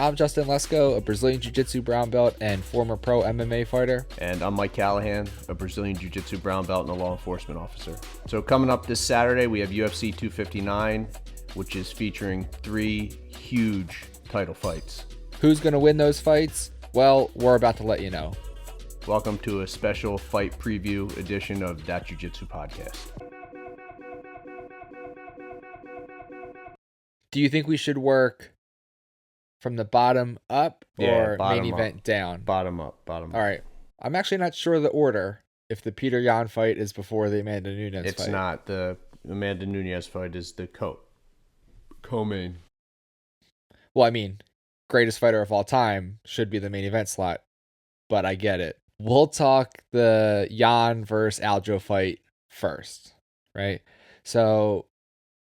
I'm Justin Lesko, a Brazilian Jiu-Jitsu brown belt and former pro MMA fighter. And I'm Mike Callahan, a Brazilian Jiu-Jitsu brown belt and a law enforcement officer. So coming up this Saturday, we have UFC 259, which is featuring 3 huge title fights. Who's going to win those fights? Well, we're about to let you know. Welcome to a special fight preview edition of That Jiu-Jitsu Podcast. Do you think we should work from the bottom up or main event down? Bottom up. All right. I'm actually not sure the order if the Peter Yan fight is before the Amanda Nunes fight. It's not. The Amanda Nunes fight is the co-main. Well, I mean, greatest fighter of all time should be the main event slot, but I get it. We'll talk the Yan versus Aljo fight first, right? So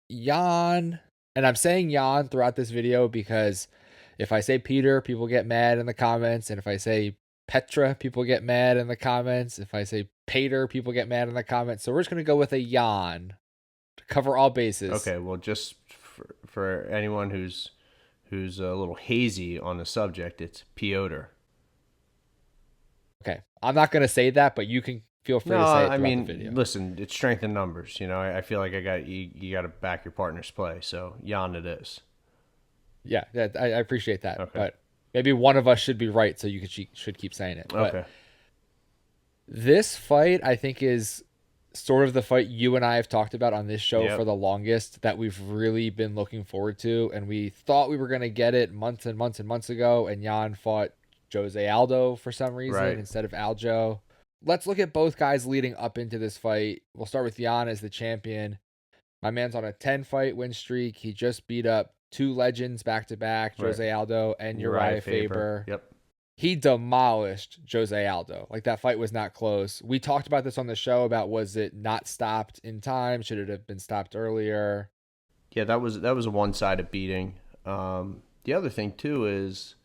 Yan, and I'm saying Yan throughout this video because if I say Peter, people get mad in the comments. And if I say Petra, people get mad in the comments. If I say Pater, people get mad in the comments. So we're just going to go with a Yan to cover all bases. Okay, well, just for anyone who's a little hazy on the subject, it's Yoder. Okay, I'm not going to say that, but you can feel free to say it throughout the video. Listen, it's strength in numbers. You know, I feel like you got to back your partner's play. So Yan it is. Yeah, I appreciate that. Okay. But maybe one of us should be right, so should keep saying it. But okay. This fight, I think, is sort of the fight you and I have talked about on this show for the longest that we've really been looking forward to. And we thought we were going to get it months and months and months ago. And Yan fought Jose Aldo for some reason instead of Aljo. Let's look at both guys leading up into this fight. We'll start with Yan as the champion. My man's on a 10-fight win streak. He just beat up 2 legends back-to-back, Jose Aldo and Uriah Faber. Yep. He demolished Jose Aldo. Like, that fight was not close. We talked about this on the show about, was it not stopped in time? Should it have been stopped earlier? Yeah, that was a one-sided beating. The other thing, too, is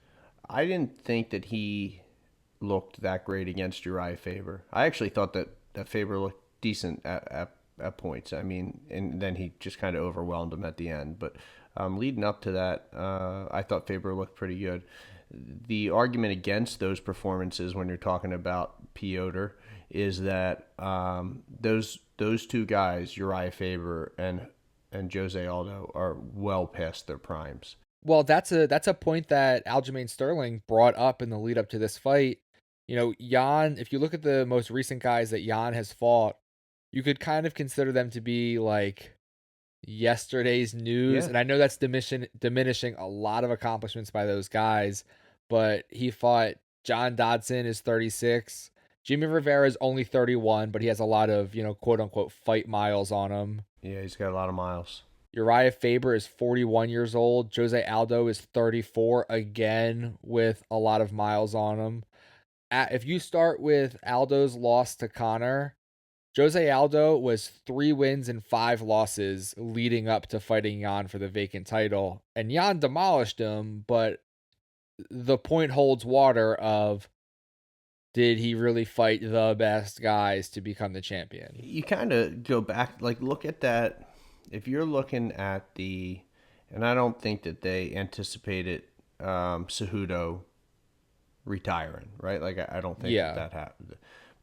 I didn't think that he looked that great against Uriah Faber. I actually thought that Faber looked decent at points. I mean, and then he just kind of overwhelmed him at the end. But leading up to that, I thought Faber looked pretty good. The argument against those performances when you're talking about Yoder is that those 2 guys, Uriah Faber and Jose Aldo, are well past their primes. Well, that's a point that Jamaine Sterling brought up in the lead up to this fight. You know, Yan, if you look at the most recent guys that Yan has fought, you could kind of consider them to be like yesterday's news. Yeah. And I know that's diminishing a lot of accomplishments by those guys, but he fought John Dodson is 36. Jimmy Rivera is only 31, but he has a lot of, quote unquote fight miles on him. Yeah, he's got a lot of miles. Uriah Faber is 41 years old. Jose Aldo is 34, again with a lot of miles on him. If you start with Aldo's loss to Conor, Jose Aldo was 3 wins and 5 losses leading up to fighting Yan for the vacant title. And Yan demolished him, but the point holds water of, did he really fight the best guys to become the champion? You kind of go back, look at that. If you're looking at and I don't think that they anticipated Cejudo retiring, right? Like, I don't think that happened.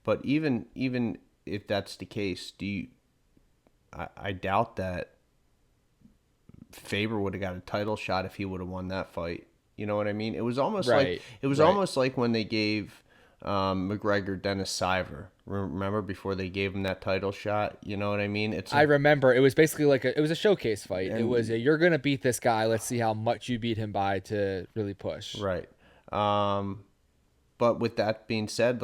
But even if that's the case, I doubt that Faber would have got a title shot if he would have won that fight. You know what I mean? It was almost almost like when they gave McGregor Dennis Siver. Remember, before they gave him that title shot? You know what I mean? I remember. It was basically it was a showcase fight. It was you're going to beat this guy. Let's see how much you beat him by to really push. Right. But with that being said,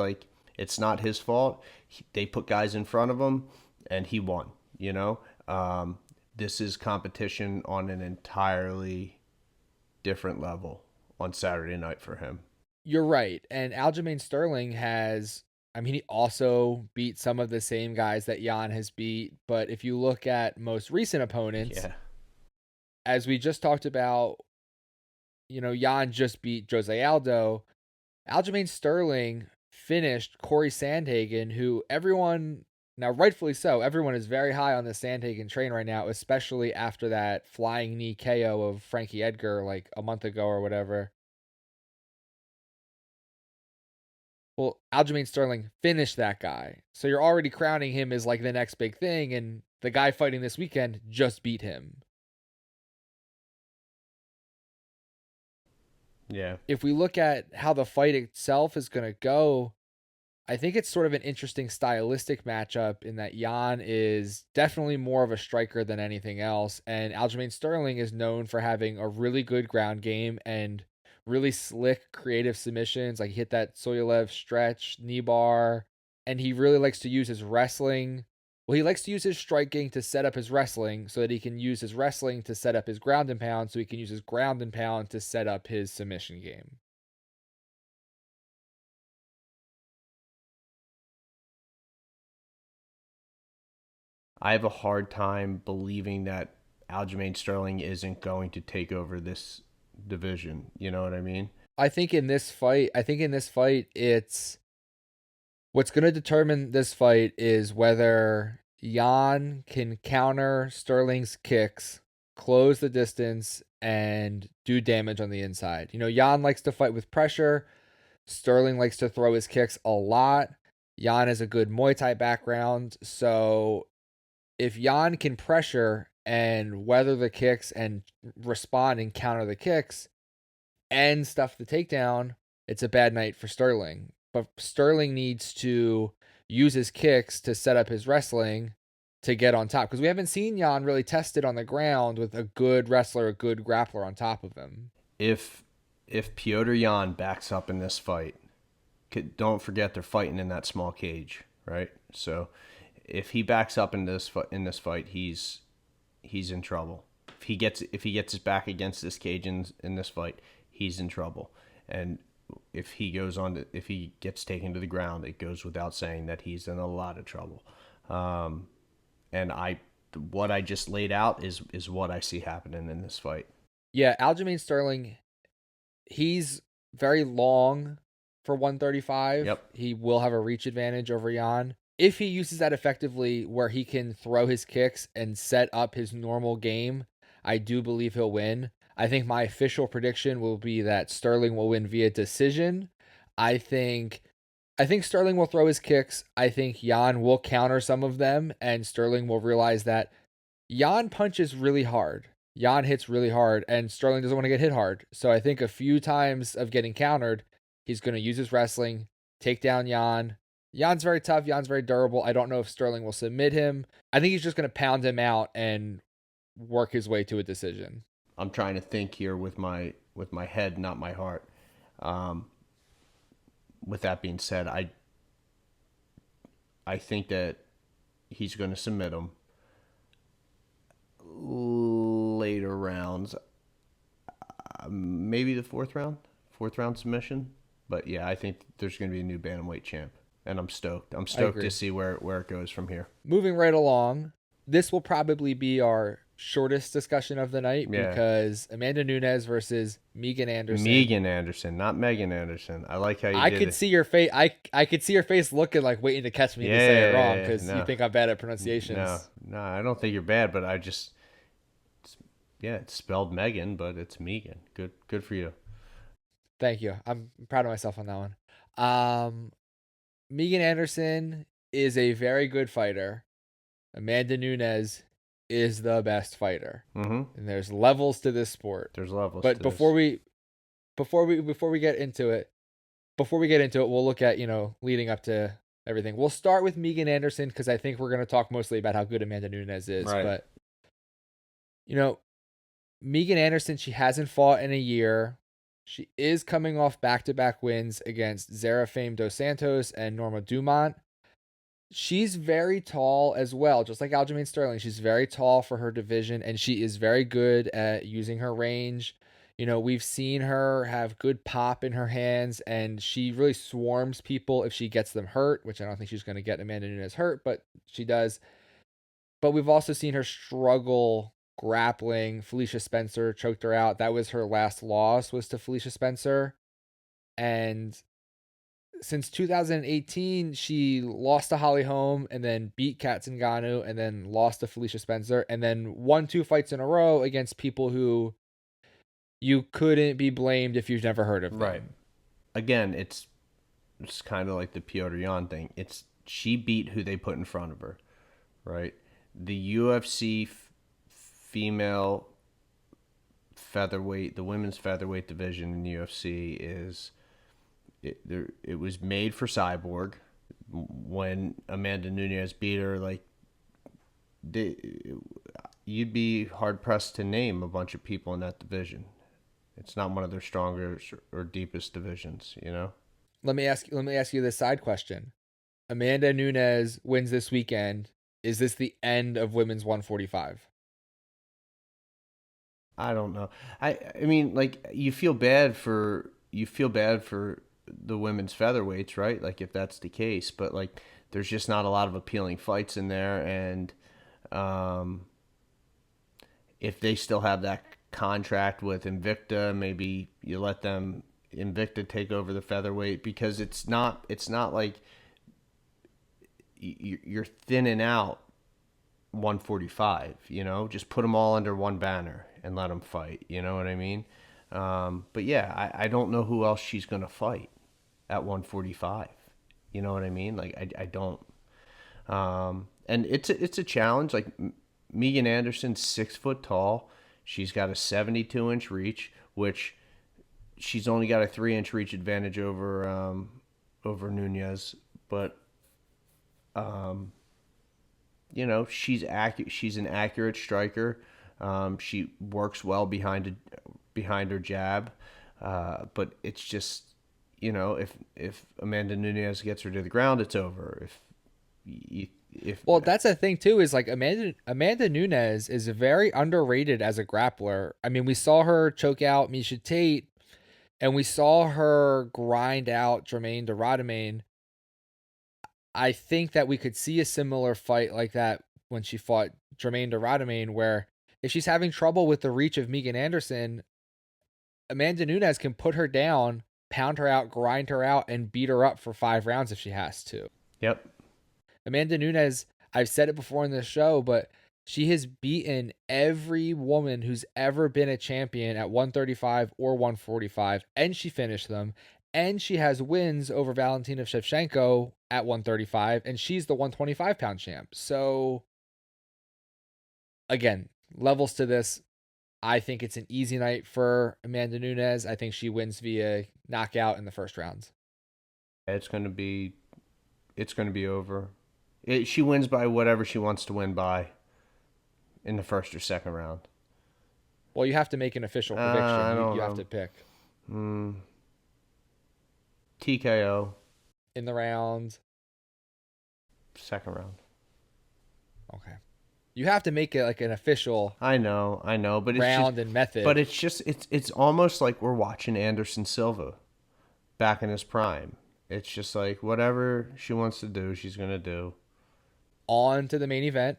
it's not his fault. They put guys in front of him, and he won. You know, this is competition on an entirely different level on Saturday night for him. You're right. And Jamaine Sterling he also beat some of the same guys that Yan has beat. But if you look at most recent opponents, as we just talked about, Yan just beat Jose Aldo. Jamaine Sterling finished Corey Sandhagen, who everyone, now rightfully so, everyone is very high on the Sandhagen train right now, especially after that flying knee KO of Frankie Edgar like a month ago or whatever. Well, Aljamain Sterling finished that guy. So you're already crowning him as like the next big thing, and the guy fighting this weekend just beat him. Yeah. If we look at how the fight itself is going to go, I think it's sort of an interesting stylistic matchup in that Yan is definitely more of a striker than anything else, and Aljamain Sterling is known for having a really good ground game and really slick, creative submissions. Like he hit that Soylev stretch, knee bar, and he really likes to use his wrestling. Well, he likes to use his striking to set up his wrestling so that he can use his wrestling to set up his ground and pound, so he can use his ground and pound to set up his submission game. I have a hard time believing that Aljamain Sterling isn't going to take over this division. You know what I mean? I think in this fight, it's what's going to determine this fight is whether Yan can counter Sterling's kicks, close the distance, and do damage on the inside. You know, Yan likes to fight with pressure. Sterling likes to throw his kicks a lot. Yan has a good Muay Thai background. So if Yan can pressure and weather the kicks and respond and counter the kicks and stuff the takedown, it's a bad night for Sterling. But Sterling needs to use his kicks to set up his wrestling to get on top. Because we haven't seen Yan really tested on the ground with a good wrestler, a good grappler on top of him. If Yoder Yan backs up in this fight, don't forget they're fighting in that small cage, right? So if he backs up in this fight, he's in trouble. If he gets his back against this cage in this fight, he's in trouble. And if he gets taken to the ground, it goes without saying that he's in a lot of trouble. And what I just laid out is what I see happening in this fight. Yeah, Aljamain Sterling, he's very long for 135. Yep. He will have a reach advantage over Yan. If he uses that effectively where he can throw his kicks and set up his normal game, I do believe he'll win. I think my official prediction will be that Sterling will win via decision. I think Sterling will throw his kicks. I think Yan will counter some of them, and Sterling will realize that Yan punches really hard. Yan hits really hard, and Sterling doesn't want to get hit hard. So I think a few times of getting countered, he's going to use his wrestling, take down Yan. Yan's very tough. Yan's very durable. I don't know if Sterling will submit him. I think he's just going to pound him out and work his way to a decision. I'm trying to think here with my head, not my heart. With that being said, I think that he's going to submit him later rounds, maybe the fourth round submission. But yeah, I think there's going to be a new bantamweight champ, and I'm stoked. I'm stoked to see where it goes from here. Moving right along, this will probably be our shortest discussion of the night because Amanda Nunes versus Megan Anderson. Megan Anderson, not Megan Anderson. I like how you did it. See your face. I could see your face looking like waiting to catch me to say it wrong because you think I'm bad at pronunciations. No, I don't think you're bad, but I just it's spelled Megan, but it's Megan. Good for you. Thank you. I'm proud of myself on that one. Megan Anderson is a very good fighter. Amanda Nunes is the best fighter. Mm-hmm. And there's levels to this sport. There's levels. But before we get into it, we'll look at, leading up to everything. We'll start with Megan Anderson because I think we're going to talk mostly about how good Amanda Nunes is. Right. But, Megan Anderson, she hasn't fought in a year. She is coming off back-to-back wins against Zarafame Dos Santos and Norma Dumont. She's very tall as well, just like Aljamain Sterling. She's very tall for her division, and she is very good at using her range. We've seen her have good pop in her hands, and she really swarms people if she gets them hurt, which I don't think she's going to get Amanda Nunes hurt, but she does. But we've also seen her struggle grappling. Felicia Spencer choked her out. That was her last loss, was to Felicia Spencer. And since 2018, she lost to Holly Holm and then beat Kat Zingano and then lost to Felicia Spencer and then won 2 fights in a row against people who you couldn't be blamed if you've never heard of them. Right. Again, it's it's kind of like the Yoder Yan thing. It's she beat who they put in front of her, right? The UFC female featherweight, the women's featherweight division in the UFC is it was made for Cyborg. When Amanda Nunes beat her, like they, you'd be hard pressed to name a bunch of people in that division. It's not one of their stronger or deepest divisions, you know. Let me ask you this side question. Amanda Nunes wins this weekend. Is this the end of women's 145? I don't know. I mean, like you feel bad for the women's featherweights, right? Like if that's the case, but like there's just not a lot of appealing fights in there, and um, if they still have that contract with Invicta, maybe you let them Invicta take over the featherweight because it's not like you're thinning out 145. You know, just put them all under one banner and let them fight. You know what I mean? But yeah, I don't know who else she's gonna fight at 145. You know what I mean? Like I don't. And it's a challenge. Like Megan Anderson's 6 foot tall. She's got a 72-inch reach, which she's only got a 3-inch reach advantage over Nunez. But you know she's an accurate striker. She works well behind her jab, but it's just if Amanda Nunez gets her to the ground, it's over. If Well, that's the thing too. Is like Amanda Nunes is very underrated as a grappler. I mean, we saw her choke out Misha Tate, and we saw her grind out Jamaine. I think that we could see a similar fight like that when she fought Jermaine, where if she's having trouble with the reach of Megan Anderson, Amanda Nunes can put her down, pound her out, grind her out, and beat her up for 5 rounds if she has to. Yep. Amanda Nunes, I've said it before in this show, but she has beaten every woman who's ever been a champion at 135 or 145, and she finished them. And she has wins over Valentina Shevchenko at 135, and she's the 125-pound champ. So, again, levels to this. I think it's an easy night for Amanda Nunes. I think she wins via knockout in the first rounds. It's gonna be over. She wins by whatever she wants to win by in the first or second round. Well, you have to make an official prediction. I You, don't you have know. to pick TKO in the round. second round. Okay. You have to make it like an official I know, but round and method. but it's almost like we're watching Anderson Silva back in his prime. It's just like whatever she wants to do, she's gonna do. On to the main event.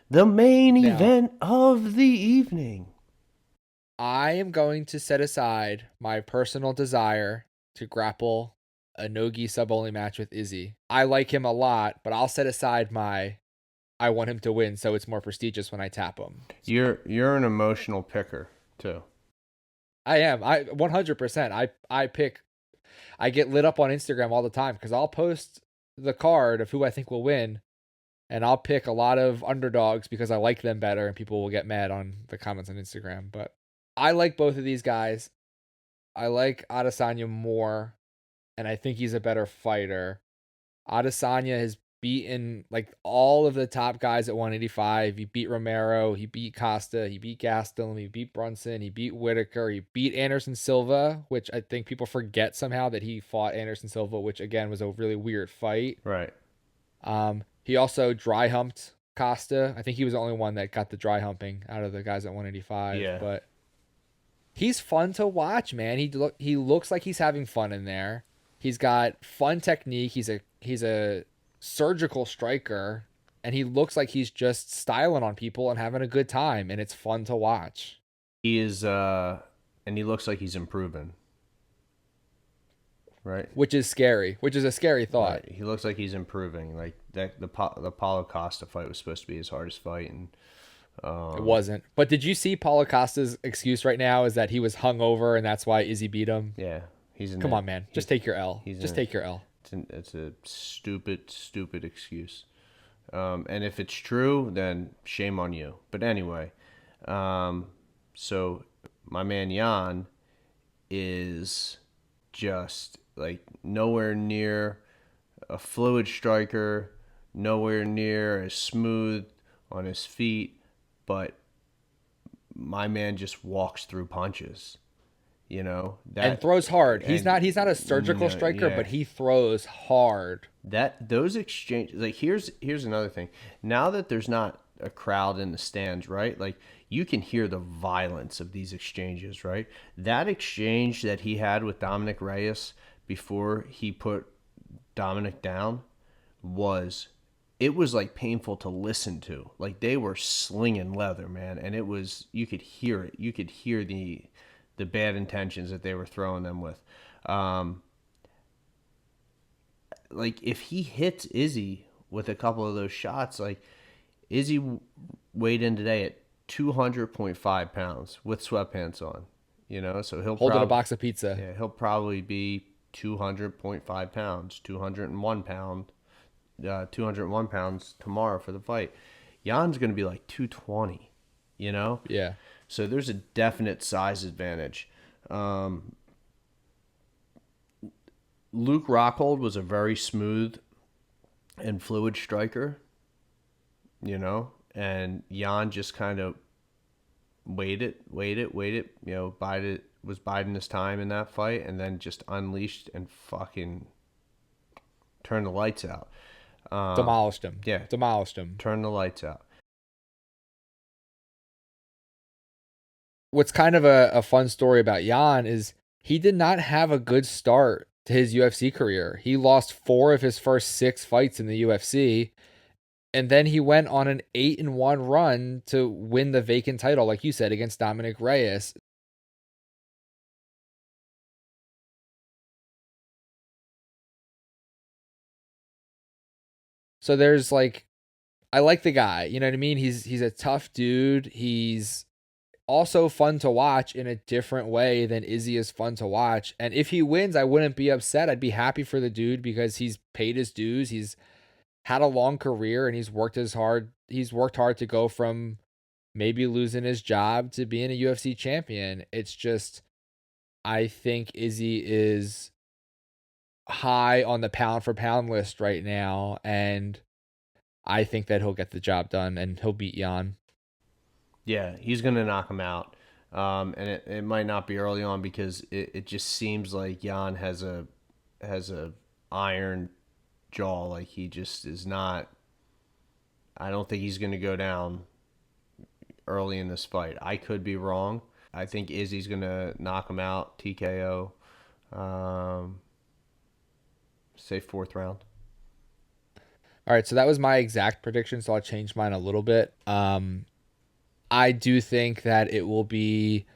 The main Now, event of the evening. I am going to set aside my personal desire to grapple a no-gi sub-only match with Izzy. I like him a lot, but I'll set aside my I want him to win so it's more prestigious when I tap him. You're an emotional picker too. I am. I 100%. I get lit up on Instagram all the time because I'll post the card of who I think will win, and I'll pick a lot of underdogs because I like them better, and people will get mad on the comments on Instagram. But I like both of these guys. I like Adesanya more, and I think he's a better fighter. Adesanya has beaten like all of the top guys at 185. He beat Romero, he beat Costa, he beat Gastelum, he beat Brunson, he beat Whitaker, he beat Anderson Silva, which I think people forget somehow that he fought Anderson Silva, which again was a really weird fight. Right. He also dry humped Costa. I think he was the only one that got the dry humping out of the guys at 185. Yeah. But he's fun to watch, man. He looks like he's having fun in there. He's got fun technique. He's a surgical striker, and he looks like he's just styling on people and having a good time, and it's fun to watch. He is and he looks like he's improving. Right. Which is scary. Which is a scary thought. Right. He looks like he's improving. Like the Paulo Costa fight was supposed to be his hardest fight, and It wasn't. But did you see Paulo Costa's excuse right now is that he was hungover and that's why Izzy beat him? yeah, he's in Come it. on, man. Just take your L. he's Just in take your L. It's a stupid excuse. And if it's true, then shame on you. But anyway, so my man Jan is just like nowhere near a fluid striker, nowhere near as smooth on his feet, but my man just walks through punches. You know And that, throws hard. He's and not a surgical striker, yeah, but he throws hard. that those exchanges. Like here's another thing. Now that there's not a crowd in the stands, right? Like you can hear the violence of these exchanges, right? That exchange that he had with Dominic Reyes before he put Dominic down was it was like painful to listen to. Like they were slinging leather, man, and it was you could hear it. You could hear the bad intentions that they were throwing them with. Um, like if he hits Izzy with a couple of those shots, like Izzy weighed in today at 200.5 pounds with sweatpants on. You know, so Holding a box of pizza. yeah, he'll probably be 200.5 pounds, 201 pounds tomorrow for the fight. Jan's going to be like 220, you know? Yeah. So there's a definite size advantage. Luke Rockhold was a very smooth and fluid striker, you know, and Jan just kind of waited, you know, was biding his time in that fight, and then just unleashed and fucking turned the lights out. Demolished him. Yeah. Demolished him. Turned the lights out. What's kind of a fun story about Jan is he did not have a good start to his UFC career. He lost 4 of his first 6 fights in the UFC, and then he went on an 8-1 run to win the vacant title, like you said, against Dominic Reyes. So there's like, I like the guy. You know what I mean? He's a tough dude. He's also fun to watch in a different way than Izzy is fun to watch. And if he wins, I wouldn't be upset. I'd be happy for the dude because he's paid his dues. He's had a long career and he's worked hard. He's worked hard to go from maybe losing his job to being a UFC champion. It's just, I think Izzy is high on the pound for pound list right now, and I think that he'll get the job done and he'll beat Jan. Yeah, he's going to knock him out. And it might not be early on because it just seems like Jan has a iron jaw. Like he just is not. I don't think he's going to go down early in this fight. I could be wrong. I think Izzy's going to knock him out, TKO. Say 4th round. All right, so that was my exact prediction, so I'll change mine a little bit. I do think that it will be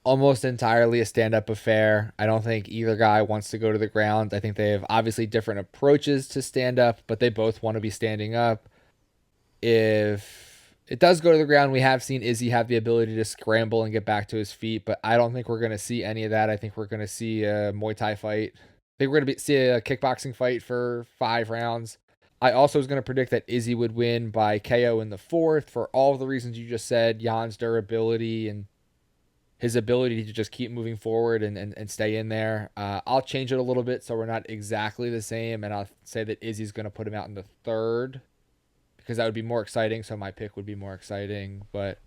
almost entirely a stand-up affair. I don't think either guy wants to go to the ground. I think they have obviously different approaches to stand-up, but they both want to be standing up. If it does go to the ground, we have seen Izzy have the ability to scramble and get back to his feet, but I don't think we're going to see any of that. I think we're going to see a Muay Thai fight. I think we're going to see a kickboxing fight for 5 rounds. I also was going to predict that Izzy would win by KO in the 4th for all of the reasons you just said, Jan's durability and his ability to just keep moving forward and stay in there. I'll change it a little bit so we're not exactly the same, and I'll say that Izzy's going to put him out in the 3rd because that would be more exciting, so my pick would be more exciting. But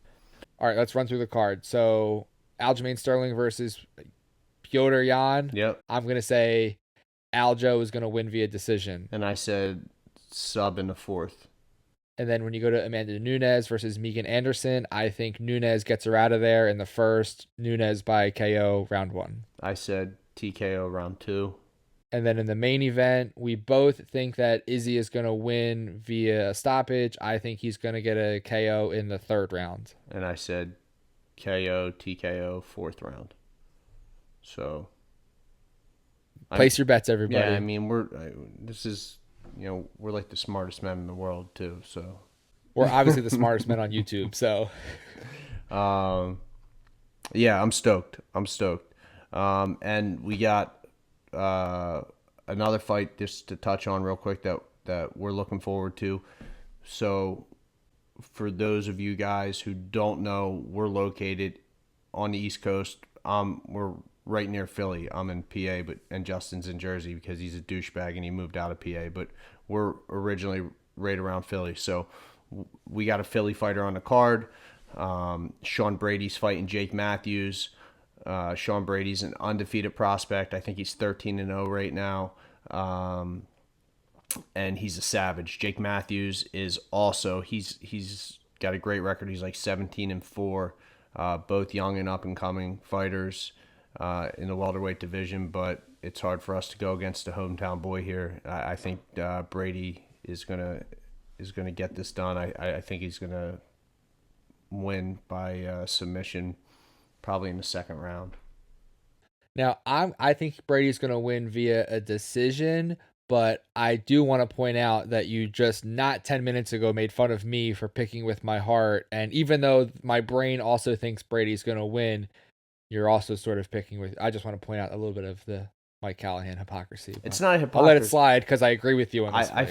all right, let's run through the card. So Jamaine Sterling versus Yoder Yan. Yep. I'm going to say Aljo is going to win via decision. And I said sub in the 4th. And then when you go to Amanda Nunes versus Megan Anderson, I think Nunes gets her out of there in the 1st. Nunes by KO round 1. I said TKO round 2. And then in the main event, we both think that Izzy is going to win via stoppage. I think he's going to get a KO in the 3rd round. And I said KO, TKO, 4th round. So place your bets, everybody. Yeah, I mean we're like the smartest men in the world too. So we're obviously the smartest men on YouTube. So, yeah, I'm stoked. And we got another fight just to touch on real quick that we're looking forward to. So for those of you guys who don't know, we're located on the East Coast. We're right near Philly. I'm in PA, and Justin's in Jersey because he's a douchebag and he moved out of PA. But we're originally right around Philly, so we got a Philly fighter on the card. Sean Brady's fighting Jake Matthews. Sean Brady's an undefeated prospect. I think he's 13-0 right now. And he's a savage. Jake Matthews is also he's got a great record. He's like 17-4. Both young and up and coming fighters in the welterweight division, but it's hard for us to go against the hometown boy here. I think Brady is gonna get this done. I think he's gonna win by submission, probably in the second round. Now, I think Brady's going to win via a decision, but I do want to point out that you just not 10 minutes ago made fun of me for picking with my heart. And even though my brain also thinks Brady's going to win, you're also sort of picking with. I just want to point out a little bit of the Mike Callahan hypocrisy. It's not hypocrisy. I'll let it slide because I agree with you on this. I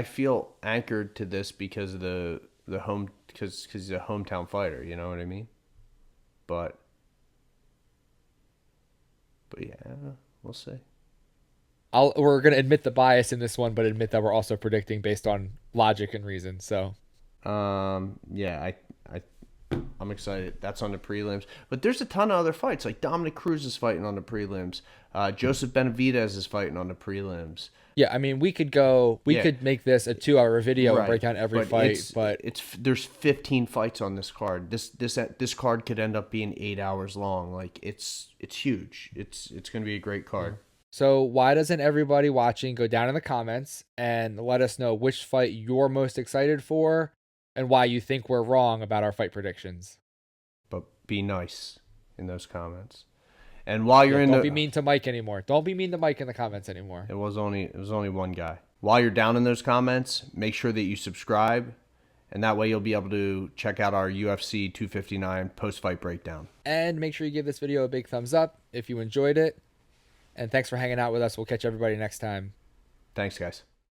feel anchored to this because of the home because he's a hometown fighter. You know what I mean? But yeah, we'll see. We're going to admit the bias in this one, but admit that we're also predicting based on logic and reason. So, yeah, I'm excited. That's on the prelims, but there's a ton of other fights. Like Dominic Cruz is fighting on the prelims. Joseph Benavidez is fighting on the prelims. Yeah, I mean, we could make this a 2-hour video and break down every fight, but there's 15 fights on this card. This card could end up being 8 hours long. Like it's huge. It's going to be a great card. So why doesn't everybody watching go down in the comments and let us know which fight you're most excited for and why you think we're wrong about our fight predictions? But be nice in those comments. And while you're don't be mean to Mike anymore. Don't be mean to Mike in the comments anymore. It was only one guy. While you're down in those comments, make sure that you subscribe, and that way you'll be able to check out our UFC 259 post-fight breakdown. And make sure you give this video a big thumbs up if you enjoyed it. And thanks for hanging out with us. We'll catch everybody next time. Thanks, guys.